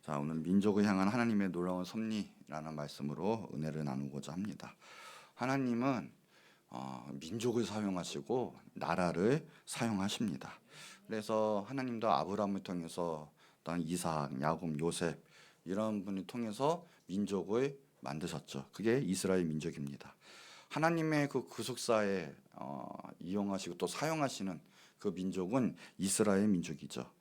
자, 오늘 민족을 향한 하나님의 놀라운 섭리라는 말씀으로 은혜를 나누고자 합니다. 하나님은 민족을 사용하시고 나라를 사용하십니다. 그래서 하나님도 아브라함을 통해서 또한 이삭, 야곱, 요셉 이런 분을 통해서 민족을 만드셨죠. 그게 이스라엘 민족입니다. 하나님의 그 구속사에 이용하시고 또 사용하시는 그 민족은 이스라엘 민족이죠.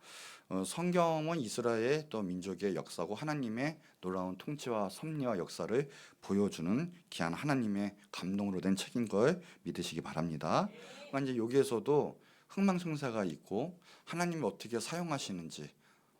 성경은 이스라엘 또 민족의 역사고 하나님의 놀라운 통치와 섭리와 역사를 보여주는 귀한 하나님의 감동으로 된 책인 걸 믿으시기 바랍니다. 그러니까 이제 여기에서도 흥망성쇠가 있고 하나님이 어떻게 사용하시는지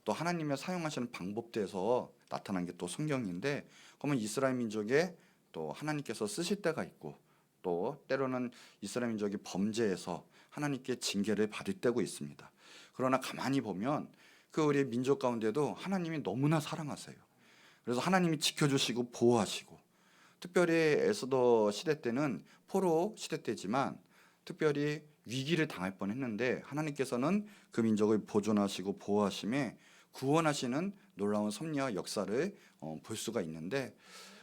또 하나님의 사용하시는 방법대에서 나타난 게 또 성경인데, 그러면 이스라엘 민족에 또 하나님께서 쓰실 때가 있고 또 때로는 이스라엘 민족이 범죄해서 하나님께 징계를 받을 때고 있습니다. 그러나 가만히 보면 그 우리 민족 가운데도 하나님이 너무나 사랑하세요. 그래서 하나님이 지켜주시고 보호하시고, 특별히 에스더 시대 때는 포로 시대 때지만 특별히 위기를 당할 뻔했는데 하나님께서는 그 민족을 보존하시고 보호하심에 구원하시는 놀라운 섭리와 역사를 볼 수가 있는데,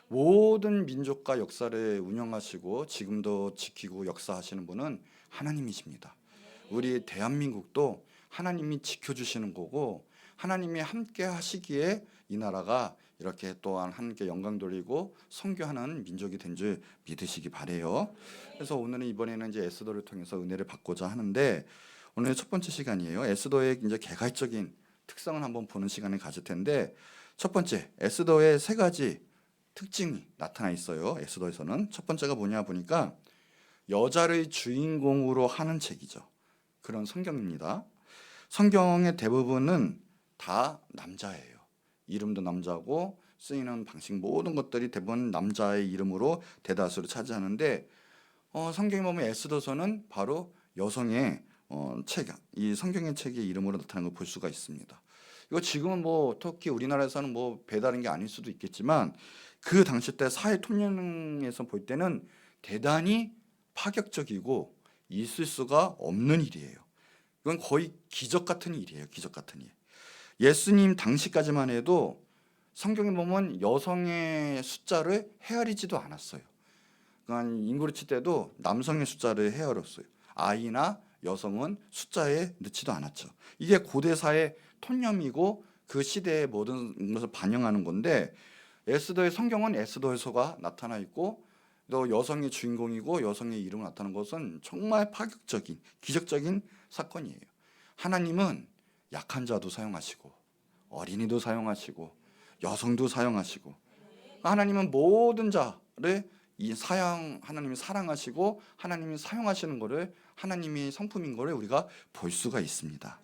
모든 민족과 역사를 운영하시고 지금도 지키고 역사하시는 분은 하나님이십니다. 우리 대한민국도 하나님이 지켜주시는 거고 하나님이 함께 하시기에 이 나라가 이렇게 또한 하나님께 영광 돌리고 선교하는 민족이 된 줄 믿으시기 바래요. 그래서 오늘은 이번에는 이제 에스더를 통해서 은혜를 받고자 하는데, 오늘 첫 번째 시간이에요. 에스더의 이제 개괄적인 특성을 한번 보는 시간을 가질 텐데, 첫 번째 에스더의 세 가지 특징이 나타나 있어요. 에스더에서는 첫 번째가 뭐냐 보니까 여자를 주인공으로 하는 책이죠. 그런 성경입니다. 성경의 대부분은 다 남자예요. 이름도 남자고 쓰이는 방식 모든 것들이 대부분 남자의 이름으로 대다수를 차지하는데, 성경에 보면 에스더서는 바로 여성의 책, 이 성경의 책의 이름으로 나타나는 걸 볼 수가 있습니다. 이거 지금은 뭐 특히 우리나라에서는 뭐 배다른 게 아닐 수도 있겠지만 그 당시 때 사회 통념에서 볼 때는 대단히 파격적이고 있을 수가 없는 일이에요. 이건 거의 기적 같은 일이에요. 기적 같은 일. 예수님 당시까지만 해도 성경에 보면 여성의 숫자를 헤아리지도 않았어요. 그러니까 인구를 칠 때도 남성의 숫자를 헤아렸어요. 아이나 여성은 숫자에 넣지도 않았죠. 이게 고대 사회 통념이고 그 시대의 모든 것을 반영하는 건데, 에스더의 성경은 에스더에서가 나타나 있고 또 여성의 주인공이고 여성의 이름을 나타나는 것은 정말 파격적인 기적적인 사건이에요. 하나님은 약한 자도 사용하시고 어린이도 사용하시고 여성도 사용하시고, 하나님은 모든 자를 하나님이 사랑하시고 하나님이 사용하시는 것을 하나님이 성품인 것을 우리가 볼 수가 있습니다.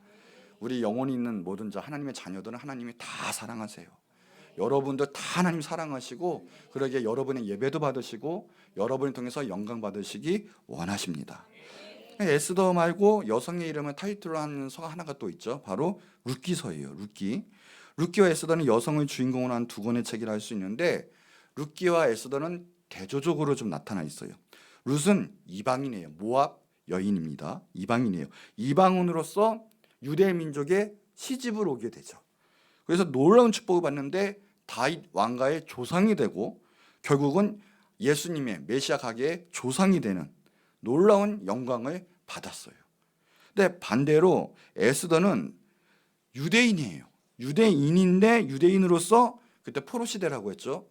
우리 영혼이 있는 모든 자 하나님의 자녀들은 하나님이 다 사랑하세요. 여러분들 다 하나님 사랑하시고 그러기에 여러분의 예배도 받으시고 여러분을 통해서 영광 받으시기 원하십니다. 에스더 말고 여성의 이름을 타이틀로 하는 서가 하나가 또 있죠. 바로 룻기서예요. 룻기와 에스더는 여성을 주인공으로 한 두 권의 책이라 할 수 있는데, 룻기와 에스더는 대조적으로 좀 나타나 있어요. 룻은 이방인이에요. 모압 여인입니다. 이방인이에요. 이방인으로서 유대 민족의 시집을 오게 되죠. 그래서 놀라운 축복을 받는데 다윗 왕가의 조상이 되고 결국은 예수님의 메시아 가게의 조상이 되는 놀라운 영광을 받았어요. 근데 반대로 에스더는 유대인이에요. 유대인인데 유대인으로서 그때 포로 시대라고 했죠.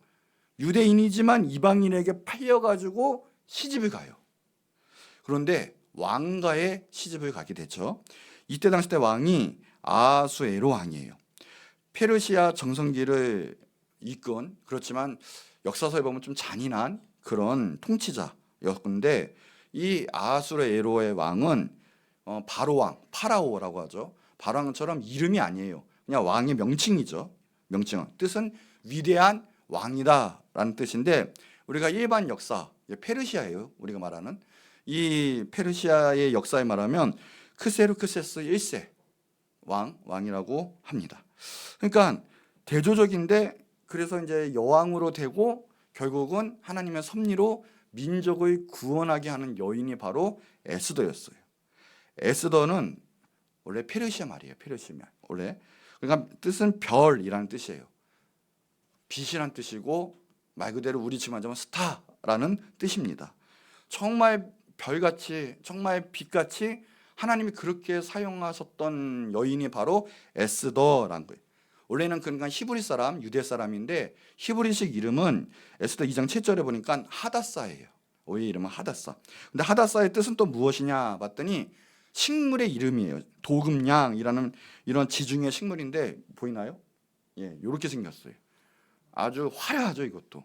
유대인이지만 이방인에게 팔려가지고 시집을 가요. 그런데 왕가의 시집을 가게 되죠. 이때 당시 때 왕이 아하수에로 왕이에요. 페르시아 정성기를 이끈, 그렇지만 역사서에 보면 좀 잔인한 그런 통치자였는데, 이 아하수에로의 왕은 바로 왕, 파라오라고 하죠. 바로 왕처럼 이름이 아니에요. 그냥 왕의 명칭이죠. 명칭은 뜻은 위대한 왕이다라는 뜻인데, 우리가 일반 역사 페르시아예요. 우리가 말하는 이 페르시아의 역사에 말하면 크세르크세스 1세 왕이라고 합니다. 그러니까 대조적인데, 그래서 이제 여왕으로 되고 결국은 하나님의 섭리로 민족을 구원하게 하는 여인이 바로 에스더였어요. 에스더는 원래 페르시아 말이에요. 페르시아 말. 원래 그러니까 뜻은 별이라는 뜻이에요. 빛이란 뜻이고 말 그대로 우리 지금 하자면 스타라는 뜻입니다. 정말 별같이 정말 빛같이 하나님이 그렇게 사용하셨던 여인이 바로 에스더라는 거예요. 원래는 그러니까 히브리 사람, 유대 사람인데 히브리식 이름은 에스더 2장 7절에 보니까 하다사예요. 오히려 이름은 하다사. 근데 하다사의 뜻은 또 무엇이냐 봤더니 식물의 이름이에요. 도금냥이라는 이런 지중해 식물인데 보이나요? 예, 이렇게 생겼어요. 아주 화려하죠, 이것도.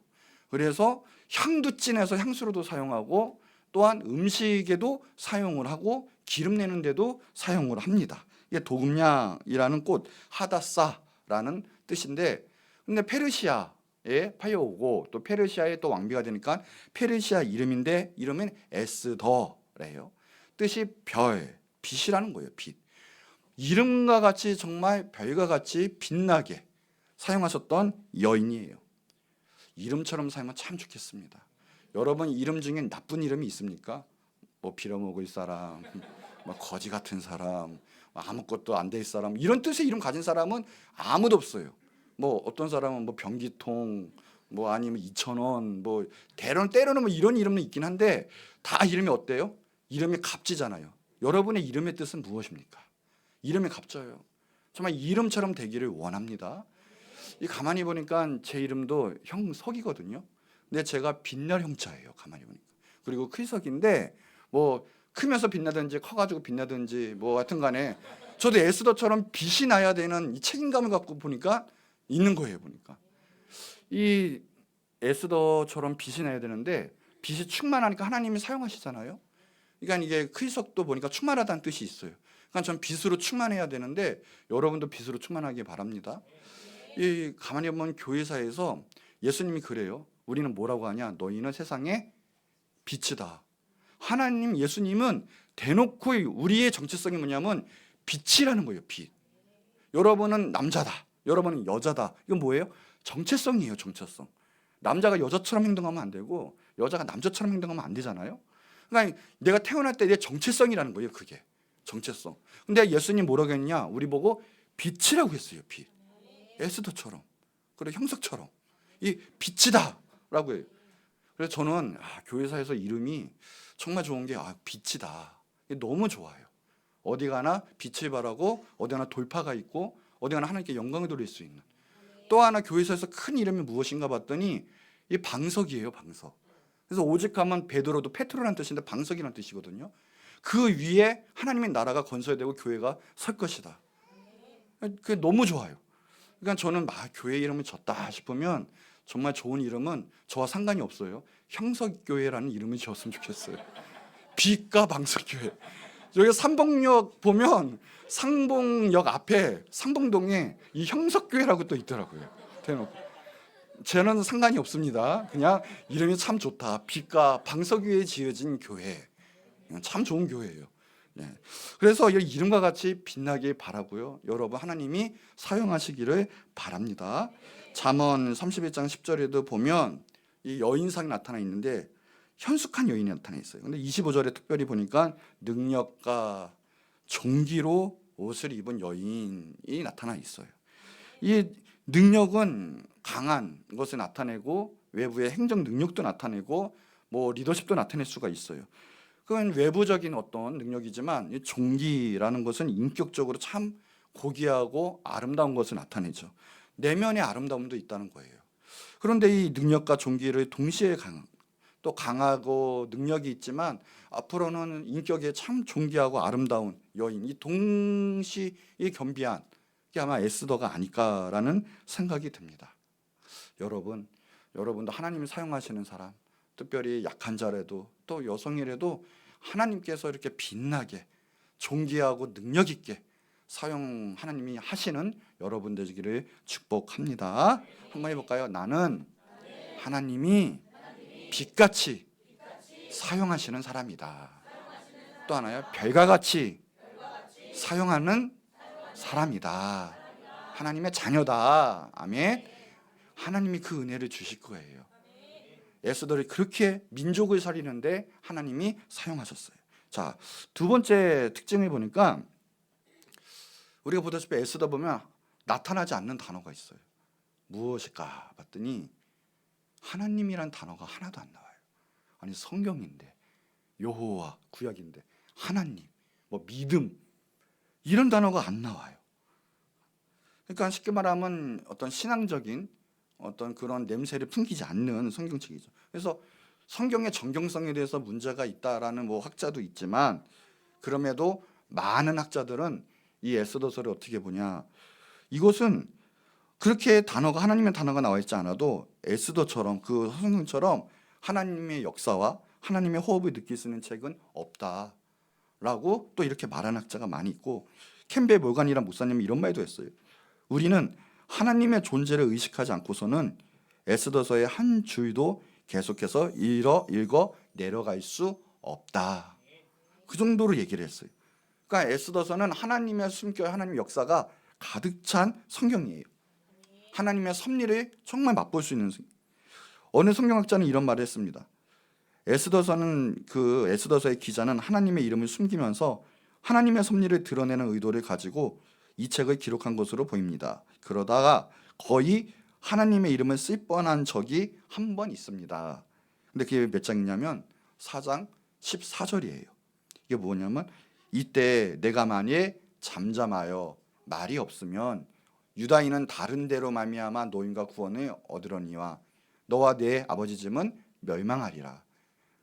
그래서 향도 진해서 향수로도 사용하고 또한 음식에도 사용을 하고 기름 내는 데도 사용을 합니다. 이게 도금냥이라는 꽃, 하다사라는 뜻인데, 근데 페르시아에 팔려오고 또 페르시아의 또 왕비가 되니까 페르시아 이름인데 이름은 에스더래요. 뜻이 별, 빛이라는 거예요. 빛. 이름과 같이 정말 별과 같이 빛나게 사용하셨던 여인이에요. 이름처럼 살면 참 좋겠습니다. 여러분 이름 중에 나쁜 이름이 있습니까? 뭐 빌어먹을 사람, 뭐 거지 같은 사람, 아무것도 안 될 사람, 이런 뜻의 이름 가진 사람은 아무도 없어요. 뭐 어떤 사람은 뭐 변기통, 뭐 아니면 2,000원, 뭐 때로는 뭐 이런 이름은 있긴 한데 다 이름이 어때요? 이름이 값지잖아요. 여러분의 이름의 뜻은 무엇입니까? 이름이 값져요. 정말 이름처럼 되기를 원합니다. 이 가만히 보니까 제 이름도 형석이거든요. 근데 제가 빛날 형자예요. 가만히 보니까. 그리고 클석인데 뭐 크면서 빛나든지 커가지고 빛나든지 뭐 하여튼간에 저도 에스더처럼 빛이 나야 되는 이 책임감을 갖고 보니까 있는 거예요. 보니까 이 에스더처럼 빛이 나야 되는데 빛이 충만하니까 하나님이 사용하시잖아요. 그러니까 이게 클석도 보니까 충만하다는 뜻이 있어요. 그러니까 전 빛으로 충만해야 되는데 여러분도 빛으로 충만하기 바랍니다. 이 가만히 보면 교회사에서 예수님이 그래요. 우리는 뭐라고 하냐? 너희는 세상의 빛이다. 하나님 예수님은 대놓고 우리의 정체성이 뭐냐면 빛이라는 거예요. 빛. 여러분은 남자다. 여러분은 여자다. 이건 뭐예요? 정체성이에요. 정체성. 남자가 여자처럼 행동하면 안 되고 여자가 남자처럼 행동하면 안 되잖아요. 그러니까 내가 태어날 때 내 정체성이라는 거예요. 그게 정체성. 근데 예수님 뭐라고 했냐? 우리 보고 빛이라고 했어요. 빛. 에스더처럼, 그리고 형석처럼 이 빛이다라고 해요. 그래서 저는 교회사에서 이름이 정말 좋은 게 빛이다. 이게 너무 좋아요. 어디 가나 빛을 발하고 어디 가나 돌파가 있고 어디 가나 하나님께 영광을 돌릴 수 있는. 또 하나 교회사에서 큰 이름이 무엇인가 봤더니 이 방석이에요. 방석. 그래서 오직하면 베드로도 페트로라는 뜻인데 방석이라는 뜻이거든요. 그 위에 하나님의 나라가 건설되고 교회가 설 것이다. 그게 너무 좋아요. 그러니까 저는 교회 이름을 졌다 싶으면 정말 좋은 이름은 저와 상관이 없어요. 형석교회라는 이름을 지었으면 좋겠어요. 빛과 방석교회. 여기 삼봉역 보면 상봉역 앞에 상봉동에 이 형석교회라고 또 있더라고요. 대놓고. 저는 상관이 없습니다. 그냥 이름이 참 좋다. 빛과 방석 위에 지어진 교회. 참 좋은 교회예요. 네. 그래서 이 이름과 같이 빛나길 바라고요. 여러분 하나님이 사용하시기를 바랍니다. 잠언 31장 10절에도 보면 이 여인상이 나타나 있는데 현숙한 여인이 나타나 있어요. 근데 25절에 특별히 보니까 능력과 종기로 옷을 입은 여인이 나타나 있어요. 이 능력은 강한 것을 나타내고 외부의 행정 능력도 나타내고 뭐 리더십도 나타낼 수가 있어요. 그건 외부적인 어떤 능력이지만 이 종기라는 것은 인격적으로 참 고귀하고 아름다운 것을 나타내죠. 내면의 아름다움도 있다는 거예요. 그런데 이 능력과 종기를 동시에 또 강하고 능력이 있지만 앞으로는 인격에 참 존귀하고 아름다운 여인, 이 동시에 겸비한 게 아마 에스더가 아닐까라는 생각이 듭니다. 여러분도 하나님이 사용하시는 사람, 특별히 약한 자라도 또 여성이라도 하나님께서 이렇게 빛나게 존귀하고 능력 있게 사용 하나님이 하시는 여러분 되시기를 축복합니다. 한번 해볼까요? 나는 하나님이 빛같이 사용하시는 사람이다. 또 하나요? 별과 같이 사용하는 사람이다. 하나님의 자녀다. 아멘. 하나님이 그 은혜를 주실 거예요. 에스더를 그렇게 민족을 살리는데 하나님이 사용하셨어요. 자, 두 번째 특징을 보니까 우리가 보다시피 에스더 보면 나타나지 않는 단어가 있어요. 무엇일까 봤더니 하나님이란 단어가 하나도 안 나와요. 아니 성경인데, 여호와 구약인데 하나님, 뭐 믿음, 이런 단어가 안 나와요. 그러니까 쉽게 말하면 어떤 신앙적인 어떤 그런 냄새를 풍기지 않는 성경책이죠. 그래서 성경의 정경성에 대해서 문제가 있다라는 뭐 학자도 있지만, 그럼에도 많은 학자들은 이 에스더서를 어떻게 보냐, 이것은 그렇게 단어가 하나님의 단어가 나와 있지 않아도 에스더처럼 그 성경처럼 하나님의 역사와 하나님의 호흡을 느낄 수 있는 책은 없다라고 또 이렇게 말하는 학자가 많이 있고, 캠벨 몰간이라는 목사님이 이런 말도 했어요. 우리는 하나님의 존재를 의식하지 않고서는 에스더서의 한 줄도 계속해서 읽어 내려갈 수 없다. 그 정도로 얘기를 했어요. 그러니까 에스더서는 하나님의 숨결, 하나님의 역사가 가득 찬 성경이에요. 하나님의 섭리를 정말 맛볼 수 있는. 어느 성경학자는 이런 말을 했습니다. 에스더서의 기자는 하나님의 이름을 숨기면서 하나님의 섭리를 드러내는 의도를 가지고 이 책을 기록한 것으로 보입니다. 그러다가 거의 하나님의 이름을 쓸 뻔한 적이 한 번 있습니다. 근데 그게 몇 장이냐면 4장 14절이에요. 이게 뭐냐면, 이때 내가 만일 잠잠하여 말이 없으면 유다인은 다른 데로 말미암아 노임과 구원을 얻으려니와 너와 내 아버지 집은 멸망하리라.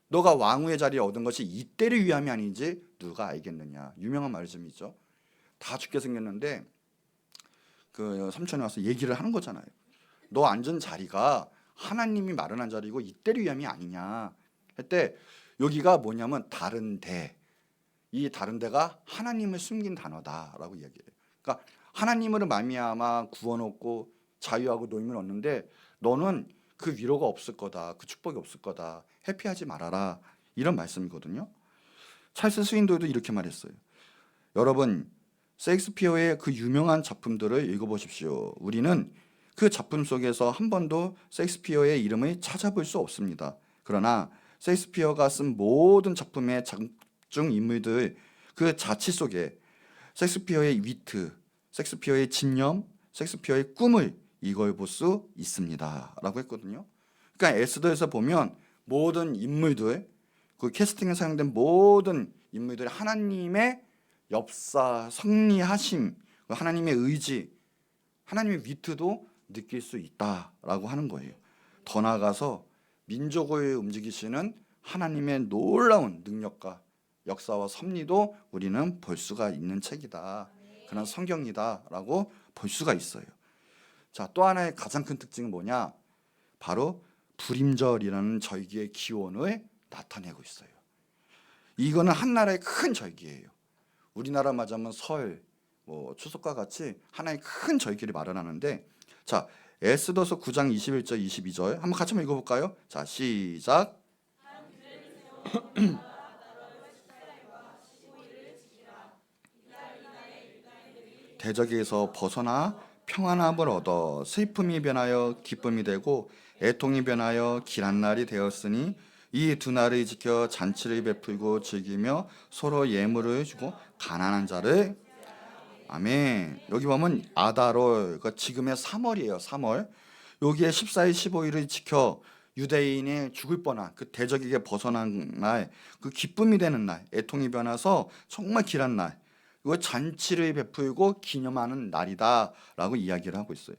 너가 왕후의 자리를 얻은 것이 이때를 위함이 아닌지 누가 알겠느냐. 유명한 말씀이죠. 다 죽게 생겼는데 그 삼촌이 와서 얘기를 하는 거잖아요. 너 앉은 자리가 하나님이 마련한 자리고 이때를 위함이 아니냐 했대. 여기가 뭐냐면 다른 데, 이 다른 데가 하나님을 숨긴 단어다라고 이야기해요. 그러니까 하나님으로 말미암아 구원 얻고 자유하고 노임을 얻는데 너는 그 위로가 없을 거다, 그 축복이 없을 거다, 회피하지 말아라, 이런 말씀이거든요. 찰스 스윈도도 이렇게 말했어요. 여러분, 셰익스피어의 그 유명한 작품들을 읽어보십시오. 우리는 그 작품 속에서 한 번도 셰익스피어의 이름을 찾아볼 수 없습니다. 그러나 셰익스피어가 쓴 모든 작품의 작중 인물들 그 자치 속에 셰익스피어의 위트, 셰익스피어의 집념, 셰익스피어의 꿈을 이걸 볼 수 있습니다 라고 했거든요. 그러니까 에스더에서 보면 모든 인물들, 그 캐스팅에 사용된 모든 인물들이 하나님의 역사, 섭리하심, 하나님의 의지, 하나님의 위트도 느낄 수 있다라고 하는 거예요. 더 나아가서 민족을 움직이시는 하나님의 놀라운 능력과 역사와 섭리도 우리는 볼 수가 있는 책이다, 그런 성경이다라고 볼 수가 있어요. 자, 또 하나의 가장 큰 특징은 뭐냐? 바로 불임절이라는 절기의 기원을 나타내고 있어요. 이거는 한 나라의 큰 절기예요. 우리나라 맞으면 설, 뭐 추석과 같이 하나의 큰 절기를 말하는데, 자, 에스더서 9장 21절 22절 한번 같이 한번 읽어볼까요? 자, 시작. 대적에서 벗어나 평안함을 얻어 슬픔이 변하여 기쁨이 되고 애통이 변하여 길한 날이 되었으니 이 두 날을 지켜 잔치를 베풀고 즐기며 서로 예물을 주고 가난한 자를. 아멘. 여기 보면 아다롤, 그러니까 지금의 3월이에요. 3월. 여기에 14일 15일을 지켜 유대인이 죽을 뻔한 그 대적에게 벗어난 날, 그 기쁨이 되는 날, 애통이 변해서 정말 길한 날, 이거 잔치를 베풀고 기념하는 날이다라고 이야기를 하고 있어요.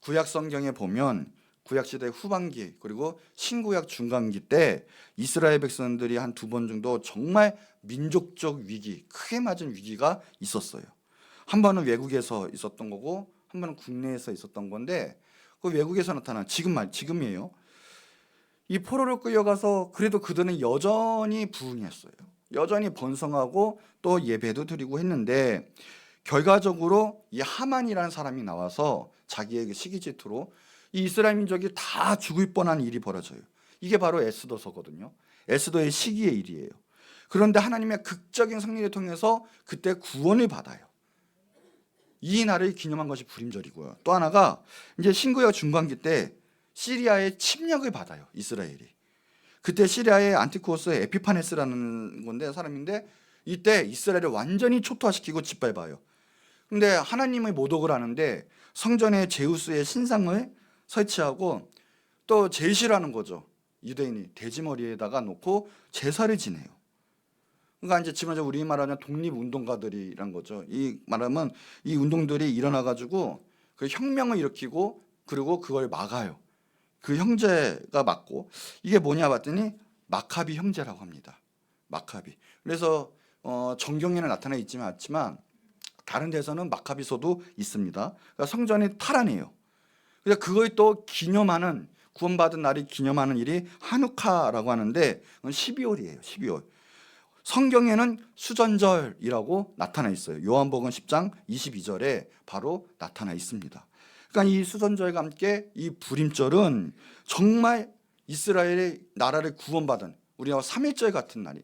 구약 성경에 보면 구약 시대 후반기 그리고 신구약 중간기 때 이스라엘 백성들이 한 2번 정도 정말 민족적 위기, 크게 맞은 위기가 있었어요. 한 번은 외국에서 있었던 거고 한 번은 국내에서 있었던 건데, 그 외국에서 나타난 지금이에요. 이 포로로 끌려가서 그래도 그들은 여전히 부흥했어요. 여전히 번성하고 또 예배도 드리고 했는데, 결과적으로 이 하만이라는 사람이 나와서 자기의 그 시기 질투로 이 이스라엘 민족이 다 죽을 뻔한 일이 벌어져요. 이게 바로 에스더서거든요. 에스더의 시기의 일이에요. 그런데 하나님의 극적인 승리를 통해서 그때 구원을 받아요. 이 날을 기념한 것이 불임절이고요. 또 하나가 이제 신구약 중반기 때 시리아의 침략을 받아요. 이스라엘이. 그때 시리아의 안티코스 에피파네스라는 건데 사람인데, 이때 이스라엘을 완전히 초토화시키고 짓밟아요. 근데 하나님의 모독을 하는데 성전에 제우스의 신상을 설치하고 또 제일 싫어하는 거죠. 유대인이 돼지머리에다가 놓고 제사를 지내요. 그러니까 이제 지금 우리 말하는 독립운동가들이란 거죠. 이 말하면 이 운동들이 일어나가지고 그 혁명을 일으키고 그리고 그걸 막아요. 그 형제가 맞고 이게 뭐냐 봤더니 마카비 형제라고 합니다. 마카비. 그래서 정경에는 나타나 있지만 않지만 다른 데서는 마카비서도 있습니다. 그러니까 성전이 탈환해요. 그래서 그걸 또 기념하는 구원받은 날이 기념하는 일이 하누카라고 하는데 12월이에요. 12월. 성경에는 수전절이라고 나타나 있어요. 요한복음 10장 22절에 바로 나타나 있습니다. 그러니까 이 수전절과 함께 이 부림절은 정말 이스라엘의 나라를 구원받은 우리와 3.1절 같은 날이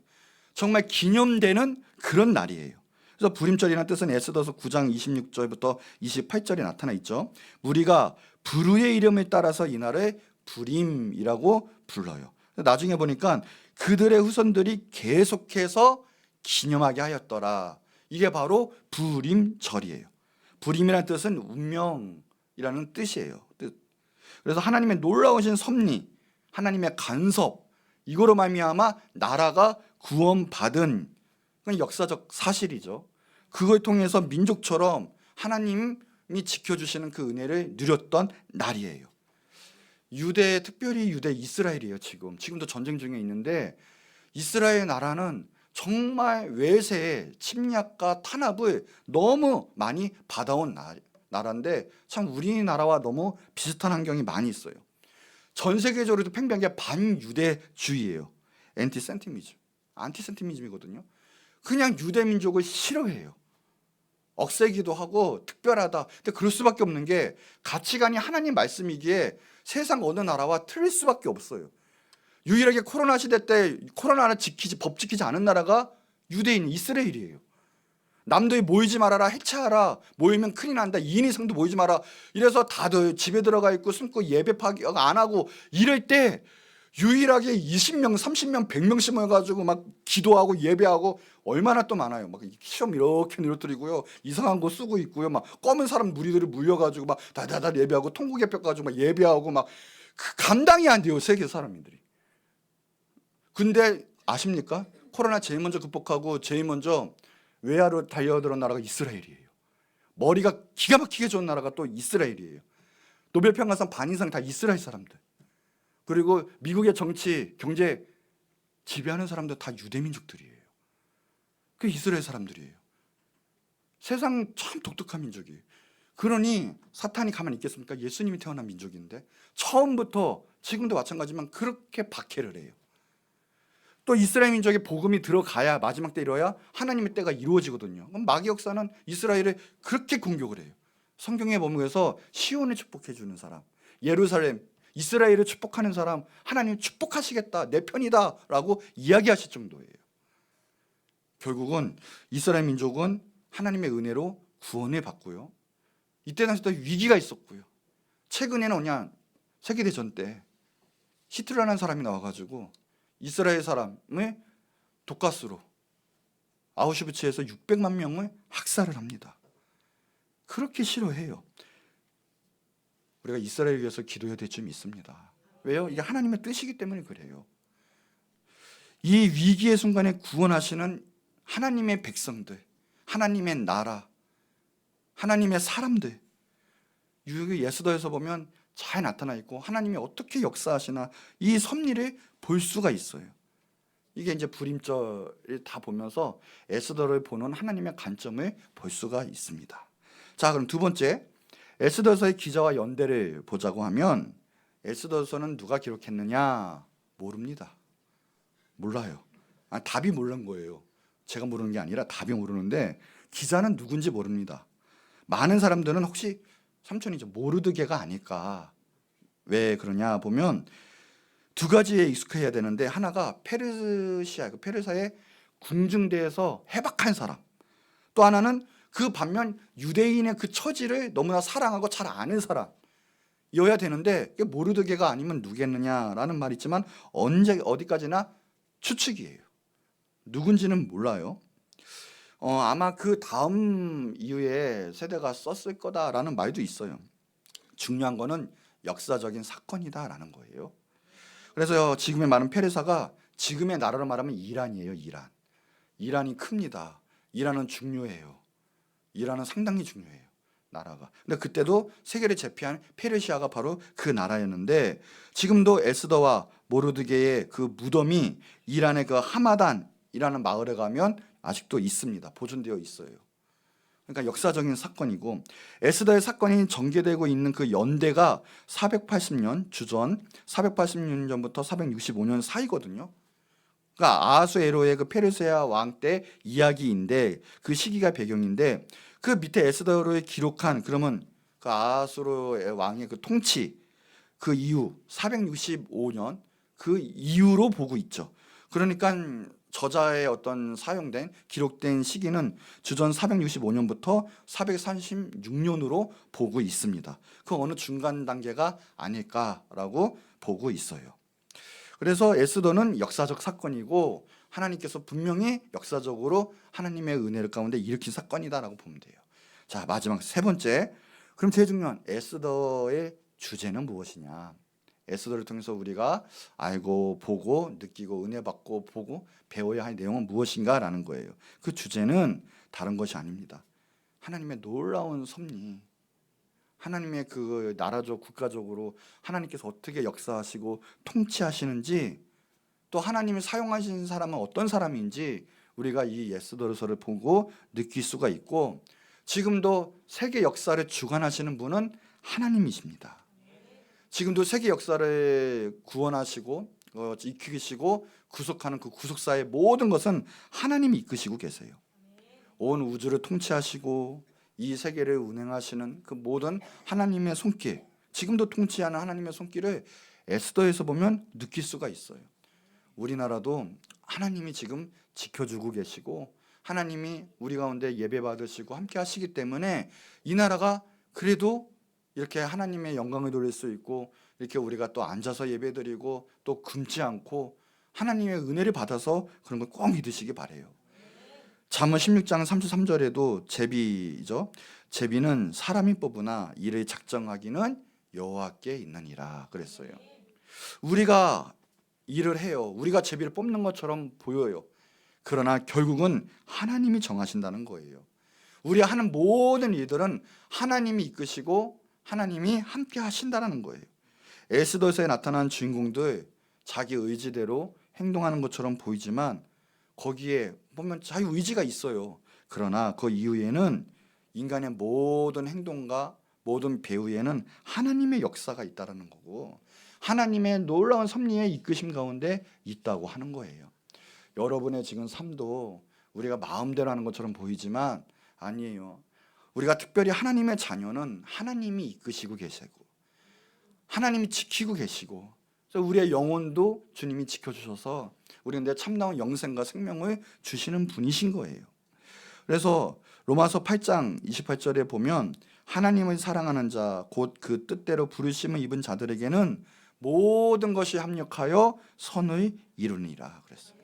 정말 기념되는 그런 날이에요. 그래서 부림절이라는 뜻은 에스더서 9장 26절부터 28절에 나타나 있죠. 우리가 부르의 이름을 따라서 이 날을 부림이라고 불러요. 나중에 보니까 그들의 후손들이 계속해서 기념하게 하였더라. 이게 바로 부림절이에요. 부림이라는 뜻은 운명이라는 뜻이에요. 그래서 하나님의 놀라우신 섭리, 하나님의 간섭, 이거로 말미암아 나라가 구원받은 그건 역사적 사실이죠. 그걸 통해서 민족처럼 하나님이 지켜주시는 그 은혜를 누렸던 날이에요. 유대, 특별히 유대 이스라엘이에요. 지금도 전쟁 중에 있는데 이스라엘 나라는 정말 외세의 침략과 탄압을 너무 많이 받아온 나라인데 참 우리나라와 너무 비슷한 환경이 많이 있어요. 전 세계적으로도 팽배한 게 반유대주의예요. 안티센티미즘이거든요. 그냥 유대 민족을 싫어해요. 억세기도 하고 특별하다. 근데 그럴 수밖에 없는 게 가치관이 하나님 말씀이기에 세상 어느 나라와 틀릴 수밖에 없어요. 유일하게 코로나 시대 때 코로나를 법 지키지 않은 나라가 유대인 이스라엘이에요. 남들이 모이지 말아라, 해체하라, 모이면 큰일 난다, 2인 이상도 모이지 마라, 이래서 다들 집에 들어가 있고 숨고 예배 파기가 안 하고 이럴 때 유일하게 20명, 30명, 100명씩 모여가지고 막 기도하고 예배하고 얼마나 또 많아요. 막 시험 이렇게 늘어뜨리고요, 이상한 거 쓰고 있고요, 막 검은 사람 무리들이 물려가지고 막 다다다 예배하고 통곡에 펴가지고 막 예배하고 막 감당이 안 돼요, 세계 사람들이. 근데 아십니까? 코로나 제일 먼저 극복하고 제일 먼저 외야로 달려들은 나라가 이스라엘이에요. 머리가 기가 막히게 좋은 나라가 또 이스라엘이에요. 노벨 평화상 반 이상 다 이스라엘 사람들. 그리고 미국의 정치, 경제 지배하는 사람들 다 유대민족들이에요. 그게 이스라엘 사람들이에요. 세상 참 독특한 민족이에요. 그러니 사탄이 가만히 있겠습니까? 예수님이 태어난 민족인데 처음부터 지금도 마찬가지지만 그렇게 박해를 해요. 또 이스라엘 민족의 복음이 들어가야 마지막 때 이뤄야 하나님의 때가 이루어지거든요. 그럼 마귀 역사는 이스라엘을 그렇게 공격을 해요. 성경에 보면서 시온을 축복해 주는 사람, 예루살렘, 이스라엘을 축복하는 사람, 하나님 축복하시겠다, 내 편이다 라고 이야기하실 정도예요. 결국은 이스라엘 민족은 하나님의 은혜로 구원을 받고요, 이때 당시 또 위기가 있었고요. 최근에는 그냥 세계대전 때 히틀러라는 사람이 나와가지고 이스라엘 사람을 독가스로 아우슈비츠에서 600만 명을 학살을 합니다. 그렇게 싫어해요. 우리가 이스라엘을 위해서 기도해야 될 점이 있습니다. 왜요? 이게 하나님의 뜻이기 때문에 그래요. 이 위기의 순간에 구원하시는 하나님의 백성들, 하나님의 나라, 하나님의 사람들, 예수도에서 보면 잘 나타나 있고 하나님이 어떻게 역사하시나 이 섭리를 볼 수가 있어요. 이게 이제 부림절을 다 보면서 에스더를 보는 하나님의 관점을 볼 수가 있습니다. 자, 그럼 두 번째, 에스더서의 기자와 연대를 보자고 하면 에스더서는 누가 기록했느냐? 모릅니다. 몰라요. 답이 모르는 거예요. 제가 모르는 게 아니라 답이 모르는데 기자는 누군지 모릅니다. 많은 사람들은 혹시 삼촌이죠, 모르드게가 아닐까. 왜 그러냐 보면 두 가지에 익숙해야 되는데, 하나가 페르사의 궁중대에서 해박한 사람, 또 하나는 그 반면 유대인의 그 처지를 너무나 사랑하고 잘 아는 사람이어야 되는데 모르드게가 아니면 누구겠느냐라는 말이 있지만 어디까지나 추측이에요. 누군지는 몰라요. 아마 그 다음 이후에 세대가 썼을 거다라는 말도 있어요. 중요한 거는 역사적인 사건이다라는 거예요. 그래서 지금의 많은 페르사가 지금의 나라로 말하면 이란이에요. 이란이 큽니다. 이란은 중요해요. 이란은 상당히 중요해요. 나라가. 근데 그때도 세계를 제패한 페르시아가 바로 그 나라였는데, 지금도 에스더와 모르드게의 그 무덤이 이란의 그 하마단이라는 마을에 가면 아직도 있습니다. 보존되어 있어요. 그러니까 역사적인 사건이고, 에스더의 사건이 전개되고 있는 그 연대가 480년 주전 480년 전부터 465년 사이거든요. 그러니까 아하수에로의 그 페르시아 왕 때 이야기인데, 그 시기가 배경인데, 그 밑에 에스더를 기록한, 그러면 그 아하수로의 왕의 그 통치 그 이후 465년 그 이후로 보고 있죠. 그러니까 저자의 어떤 사용된 기록된 시기는 주전 465년부터 436년으로 보고 있습니다. 그 어느 중간 단계가 아닐까라고 보고 있어요. 그래서 에스더는 역사적 사건이고, 하나님께서 분명히 역사적으로 하나님의 은혜를 가운데 일으킨 사건이다라고 보면 돼요. 자, 마지막 세 번째. 그럼 제일 중요한 에스더의 주제는 무엇이냐? 에스더를 통해서 우리가 알고 보고 느끼고 은혜 받고 보고 배워야 할 내용은 무엇인가라는 거예요. 그 주제는 다른 것이 아닙니다. 하나님의 놀라운 섭리, 하나님의 그 나라적 국가적으로 하나님께서 어떻게 역사하시고 통치하시는지, 또 하나님이 사용하시는 사람은 어떤 사람인지 우리가 이 에스더서를 보고 느낄 수가 있고, 지금도 세계 역사를 주관하시는 분은 하나님이십니다. 지금도 세계 역사를 구원하시고 이끄시고 구속하는 그 구속사의 모든 것은 하나님이 이끄시고 계세요. 온 우주를 통치하시고 이 세계를 운행하시는 그 모든 하나님의 손길, 지금도 통치하는 하나님의 손길을 에스더에서 보면 느낄 수가 있어요. 우리나라도 하나님이 지금 지켜주고 계시고, 하나님이 우리 가운데 예배 받으시고 함께 하시기 때문에 이 나라가 그래도 이렇게 하나님의 영광을 돌릴 수 있고, 이렇게 우리가 또 앉아서 예배드리고 또 굶지 않고 하나님의 은혜를 받아서 그런 걸 꼭 믿으시기 바래요. 잠언 16장 33절에도 제비죠. 제비는 사람이 뽑으나 이를 작정하기는 여호와께 있느니라 그랬어요. 우리가 일을 해요. 우리가 제비를 뽑는 것처럼 보여요. 그러나 결국은 하나님이 정하신다는 거예요. 우리 하는 모든 일들은 하나님이 이끄시고 하나님이 함께 하신다는 거예요. 에스더서에 나타난 주인공들 자기 의지대로 행동하는 것처럼 보이지만 거기에 보면 자기 의지가 있어요. 그러나 그 이후에는 인간의 모든 행동과 모든 배후에는 하나님의 역사가 있다는 거고, 하나님의 놀라운 섭리의 이끄심 가운데 있다고 하는 거예요. 여러분의 지금 삶도 우리가 마음대로 하는 것처럼 보이지만 아니에요. 우리가 특별히 하나님의 자녀는 하나님이 이끄시고 계시고 하나님이 지키고 계시고, 그래서 우리의 영혼도 주님이 지켜주셔서 우리는 참다운 영생과 생명을 주시는 분이신 거예요. 그래서 로마서 8장 28절에 보면 하나님을 사랑하는 자 곧 그 뜻대로 부르심을 입은 자들에게는 모든 것이 합력하여 선을 이루니라 그랬어요.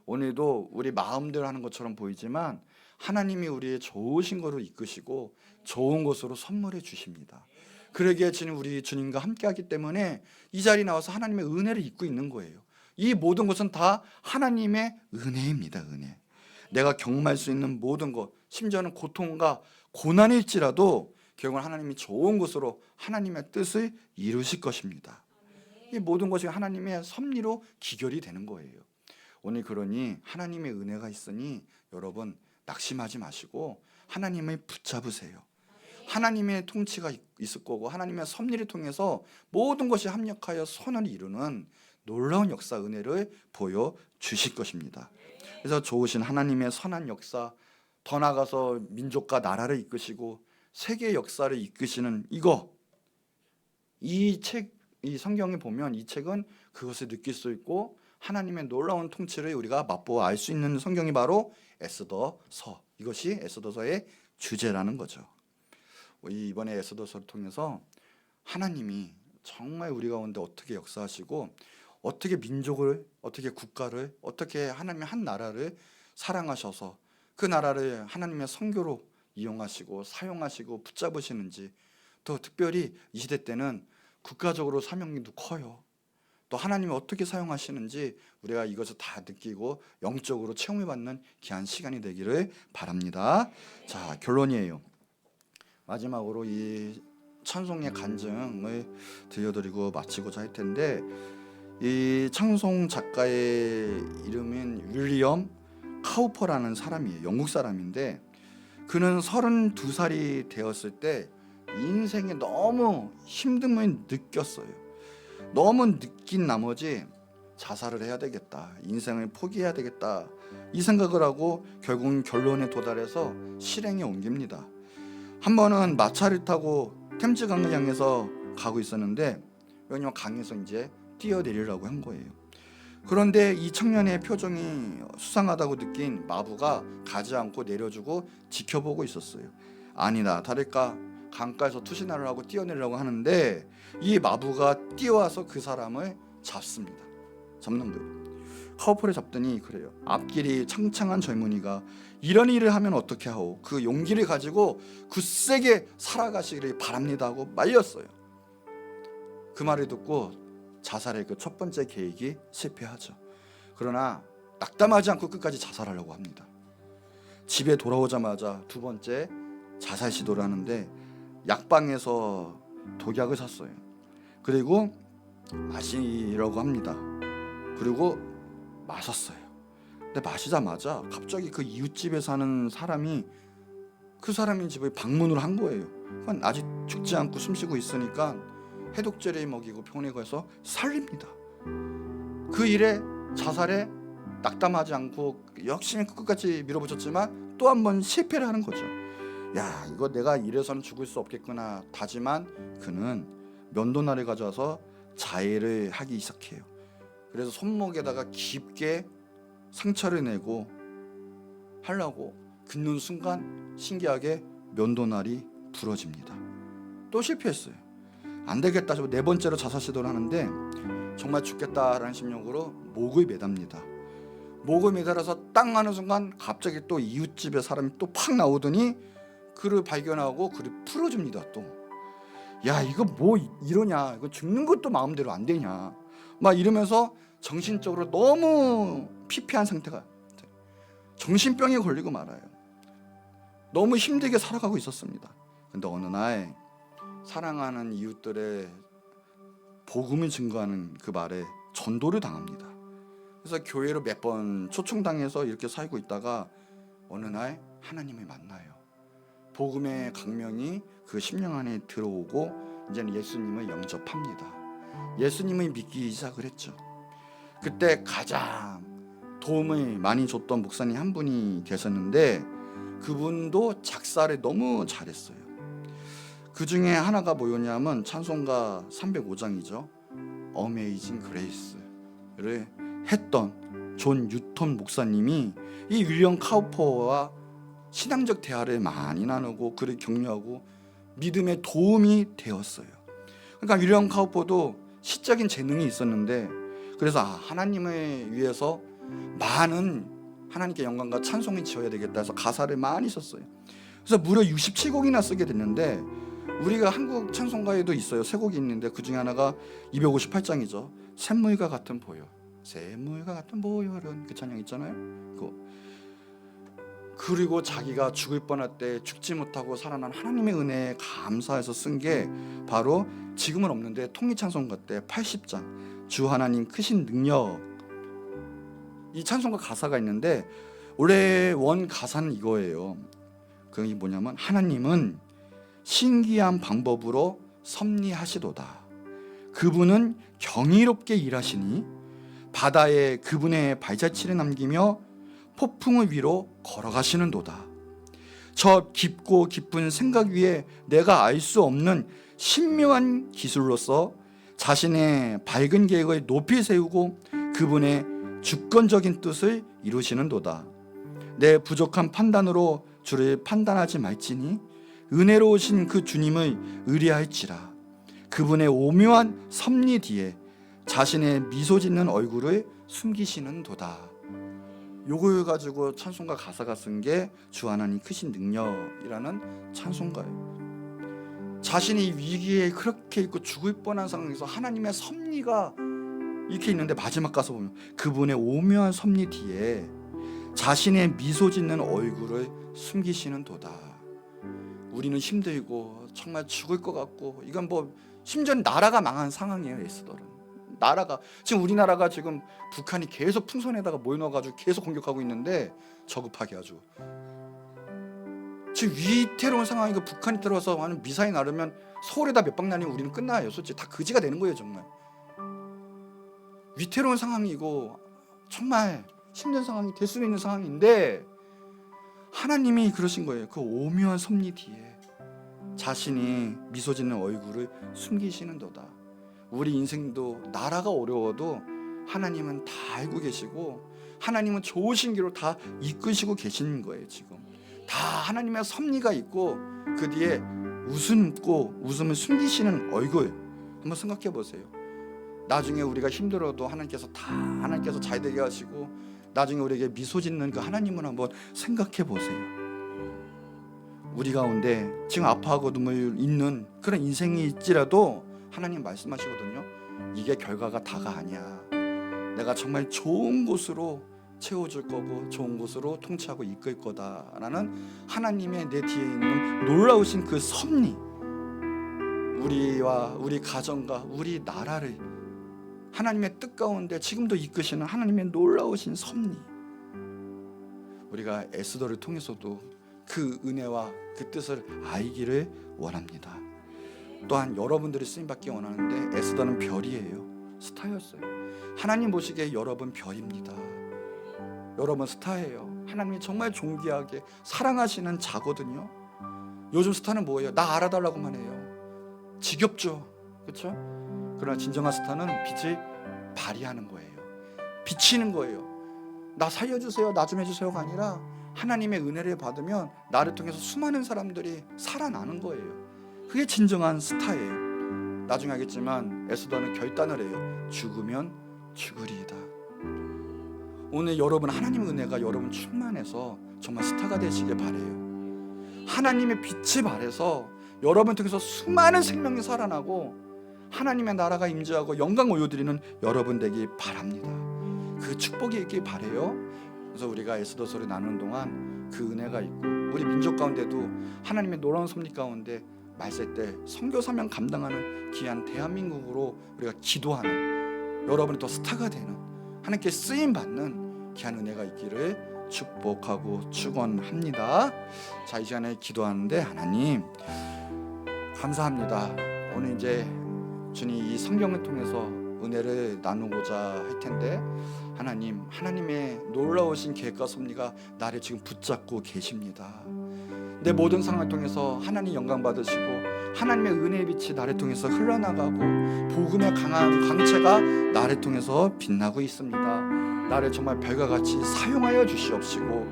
오늘도 우리 마음대로 하는 것처럼 보이지만 하나님이 우리의 좋으신 것으로 이끄시고 좋은 것으로 선물해 주십니다. 그러기에 지금 우리 주님과 함께하기 때문에 이 자리에 나와서 하나님의 은혜를 입고 있는 거예요. 이 모든 것은 다 하나님의 은혜입니다. 은혜. 내가 경험할 수 있는 모든 것, 심지어는 고통과 고난일지라도 결국은 하나님이 좋은 것으로 하나님의 뜻을 이루실 것입니다. 이 모든 것이 하나님의 섭리로 기결이 되는 거예요. 오늘 그러니 하나님의 은혜가 있으니 여러분 낙심하지 마시고 하나님을 붙잡으세요. 하나님의 통치가 있을 거고 하나님의 섭리를 통해서 모든 것이 합력하여 선을 이루는 놀라운 역사 은혜를 보여주실 것입니다. 그래서 좋으신 하나님의 선한 역사, 더 나아가서 민족과 나라를 이끄시고 세계의 역사를 이끄시는 이 성경에 보면 이 책은 그것을 느낄 수 있고 하나님의 놀라운 통치를 우리가 맛보아 알 수 있는 성경이 바로 에스더서, 이것이 에스더서의 주제라는 거죠. 이번에 에스더서를 통해서 하나님이 정말 우리 가운데 어떻게 역사하시고 어떻게 민족을, 어떻게 국가를, 어떻게 하나님의 한 나라를 사랑하셔서 그 나라를 하나님의 선교로 이용하시고 사용하시고 붙잡으시는지, 또 특별히 이 시대 때는 국가적으로 사명도 커요. 또 하나님이 어떻게 사용하시는지 우리가 이것을 다 느끼고 영적으로 체험해 받는 귀한 시간이 되기를 바랍니다. 자, 결론이에요. 마지막으로 이 찬송의 간증을 들려드리고 마치고자 할 텐데, 이 찬송 작가의 이름은 윌리엄 카우퍼라는 사람이에요. 영국 사람인데, 그는 32살이 되었을 때 인생에 너무 힘듦을 느꼈어요. 너무 느낀 나머지 자살을 해야 되겠다, 인생을 포기해야 되겠다, 이 생각을 하고 결국은 결론에 도달해서 실행에 옮깁니다. 한 번은 마차를 타고 템즈 강을 향해서 가고 있었는데, 왜냐면 강에서 이제 뛰어내리려고 한 거예요. 그런데 이 청년의 표정이 수상하다고 느낀 마부가 가지 않고 내려주고 지켜보고 있었어요. 아니다 다를까 강가에서 투신하려 하고 뛰어내리려고 하는데, 이 마부가 뛰어와서 그 사람을 잡는 거예요. 카우퍼를 잡더니 그래요. 앞길이 창창한 젊은이가 이런 일을 하면 어떻게 하오? 그 용기를 가지고 굳세게 살아가시기를 바랍니다 하고 말렸어요. 그 말을 듣고 자살의 그 첫 번째 계획이 실패하죠. 그러나 낙담하지 않고 끝까지 자살하려고 합니다. 집에 돌아오자마자 두 번째 자살 시도를 하는데, 약방에서 독약을 샀어요. 그리고 마시려고 합니다. 그리고 마셨어요. 근데 마시자마자 갑자기 그 이웃집에 사는 사람이 그 사람의 집을 방문을 한 거예요. 아직 죽지 않고 숨쉬고 있으니까 해독제를 먹이고 병원에 가서 살립니다. 그 일에 자살에 낙담하지 않고 열심히 끝까지 밀어붙였지만 또 한 번 실패를 하는 거죠. 야, 이거 내가 이래서는 죽을 수 없겠구나 다짐한 그는 면도날을 가져와서 자해를 하기 시작해요. 그래서 손목에다가 깊게 상처를 내고 하려고 긋는 순간 신기하게 면도날이 부러집니다. 또 실패했어요. 안 되겠다 싶어 네 번째로 자살 시도를 하는데, 정말 죽겠다라는 심령으로 목을 매답니다. 목을 매달아서 땅 하는 순간 갑자기 또 이웃집에 사람이 또 팍 나오더니 그를 발견하고 그를 풀어줍니다. 또 야, 이거 뭐 이러냐, 이거 죽는 것도 마음대로 안 되냐 막 이러면서 정신적으로 너무 피폐한 상태가, 정신병에 걸리고 말아요. 너무 힘들게 살아가고 있었습니다. 근데 어느 날 사랑하는 이웃들의 복음을 증거하는 그 말에 전도를 당합니다. 그래서 교회로 몇 번 초청당해서 이렇게 살고 있다가 어느 날 하나님을 만나요. 복음의 강명이 그 심령 안에 들어오고 이제는 예수님을 영접합니다. 예수님을 믿기 시작을 했죠. 그때 가장 도움을 많이 줬던 목사님 한 분이 계셨는데, 그분도 작사를 너무 잘했어요. 그 중에 하나가 뭐였냐면 찬송가 305장이죠. Amazing Grace를 했던 존 뉴턴 목사님이 이 윌리엄 카우퍼와 신앙적 대화를 많이 나누고 그를 격려하고 믿음의 도움이 되었어요. 그러니까 윌리엄 카우퍼도 시적인 재능이 있었는데, 그래서 하나님을 위해서 많은 하나님께 영광과 찬송을 지어야 되겠다 해서 가사를 많이 썼어요. 그래서 무려 67곡이나 쓰게 됐는데, 우리가 한국 찬송가에도 있어요. 세 곡이 있는데 그 중에 하나가 258장이죠. 샘물과 같은 보혈, 샘물과 같은 보혈은, 그 찬양 있잖아요. 그리고 자기가 죽을 뻔할 때 죽지 못하고 살아난 하나님의 은혜에 감사해서 쓴 게 바로 지금은 없는데 통일찬송가 때 80장 주 하나님 크신 능력, 이 찬송가 가사가 있는데 원래 원 가사는 이거예요. 그게 뭐냐면, 하나님은 신기한 방법으로 섭리하시도다. 그분은 경이롭게 일하시니 바다에 그분의 발자취를 남기며 폭풍을 위로 걸어가시는도다. 저 깊고 깊은 생각 위에 내가 알 수 없는 신묘한 기술로서 자신의 밝은 계획을 높이 세우고 그분의 주권적인 뜻을 이루시는도다. 내 부족한 판단으로 주를 판단하지 말지니 은혜로우신 그 주님을 의뢰할지라. 그분의 오묘한 섭리 뒤에 자신의 미소 짓는 얼굴을 숨기시는도다. 요걸 가지고 찬송가 가사가 쓴 게 주 하나님 크신 능력이라는 찬송가예요. 자신이 위기에 그렇게 있고 죽을 뻔한 상황에서 하나님의 섭리가 이렇게 있는데 마지막 가서 보면 그분의 오묘한 섭리 뒤에 자신의 미소 짓는 얼굴을 숨기시는 도다. 우리는 힘들고 정말 죽을 것 같고 이건 뭐 심지어 나라가 망한 상황이에요. 에스더는 나라가 지금 우리나라가 지금 북한이 계속 풍선에다가 모여넣어가지고 계속 공격하고 있는데 저급하게 아주 지금 위태로운 상황이고 북한이 들어와서 하는 미사일 나르면 서울에다 몇 방 날리면 우리는 끝나요. 솔직히 다 거지가 되는 거예요. 정말 위태로운 상황이고 정말 힘든 상황이 될 수도 있는 상황인데 하나님이 그러신 거예요. 그 오묘한 섭리 뒤에 자신이 미소 짓는 얼굴을 숨기시는도다. 우리 인생도 나라가 어려워도 하나님은 다 알고 계시고 하나님은 좋으신 길로 다 이끄시고 계시는 거예요. 지금 다 하나님의 섭리가 있고 그 뒤에 웃음을 숨기시는 얼굴 한번 생각해 보세요. 나중에 우리가 힘들어도 하나님께서 잘 되게 하시고 나중에 우리에게 미소 짓는 그 하나님을 한번 생각해 보세요. 우리 가운데 지금 아파하고 눈물 있는 그런 인생이 있지라도 하나님 말씀하시거든요. 이게 결과가 다가 아니야. 내가 정말 좋은 곳으로 채워줄 거고 좋은 곳으로 통치하고 이끌 거다라는 하나님의 내 뒤에 있는 놀라우신 그 섭리, 우리와 우리 가정과 우리 나라를 하나님의 뜻 가운데 지금도 이끄시는 하나님의 놀라우신 섭리, 우리가 에스더를 통해서도 그 은혜와 그 뜻을 알기를 원합니다. 또한 여러분들이 쓰임받기 원하는데 에스더는 별이에요. 스타였어요. 하나님 보시기에 여러분 별입니다. 여러분 스타예요. 하나님이 정말 존귀하게 사랑하시는 자거든요. 요즘 스타는 뭐예요? 나 알아달라고만 해요. 지겹죠, 그렇죠? 그러나 진정한 스타는 빛을 발휘하는 거예요. 비치는 거예요. 나 살려주세요, 나 좀 해주세요가 아니라 하나님의 은혜를 받으면 나를 통해서 수많은 사람들이 살아나는 거예요. 그게 진정한 스타예요. 나중에 알겠지만 에스더는 결단을 해요. 죽으면 죽으리이다. 오늘 여러분 하나님의 은혜가 여러분 충만해서 정말 스타가 되시길 바라요. 하나님의 빛이 발해서 여러분 통해서 수많은 생명이 살아나고 하나님의 나라가 임재하고 영광 올려드리는 여러분 되길 바랍니다. 그 축복이 있길 바라요. 그래서 우리가 에스더서를 나누는 동안 그 은혜가 있고 우리 민족 가운데도 하나님의 놀라운 섭리 가운데 말세 때 선교 사명 감당하는 귀한 대한민국으로 우리가 기도하는 여러분이 또 스타가 되는 하나님께 쓰임 받는 귀한 은혜가 있기를 축복하고 축원합니다. 자, 이 시간에 기도하는데 하나님 감사합니다. 오늘 이제 주님 이 성경을 통해서 은혜를 나누고자 할 텐데 하나님, 하나님의 놀라우신 계획과 섭리가 나를 지금 붙잡고 계십니다. 내 모든 상황을 통해서 하나님 영광 받으시고 하나님의 은혜의 빛이 나를 통해서 흘러나가고 복음의 강한 광채가 나를 통해서 빛나고 있습니다. 나를 정말 별과 같이 사용하여 주시옵시고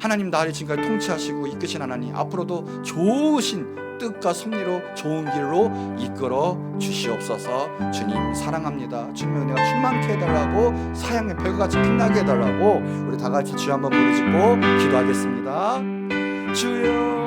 하나님 나를 지금까지 통치하시고 이끄신 하나님 앞으로도 좋으신 뜻과 섭리로 좋은 길로 이끌어 주시옵소서. 주님 사랑합니다. 주님의 은혜가 충만케 해달라고 사양의 별과 같이 빛나게 해달라고 우리 다 같이 주여 한번 부르짖고 기도하겠습니다. 주여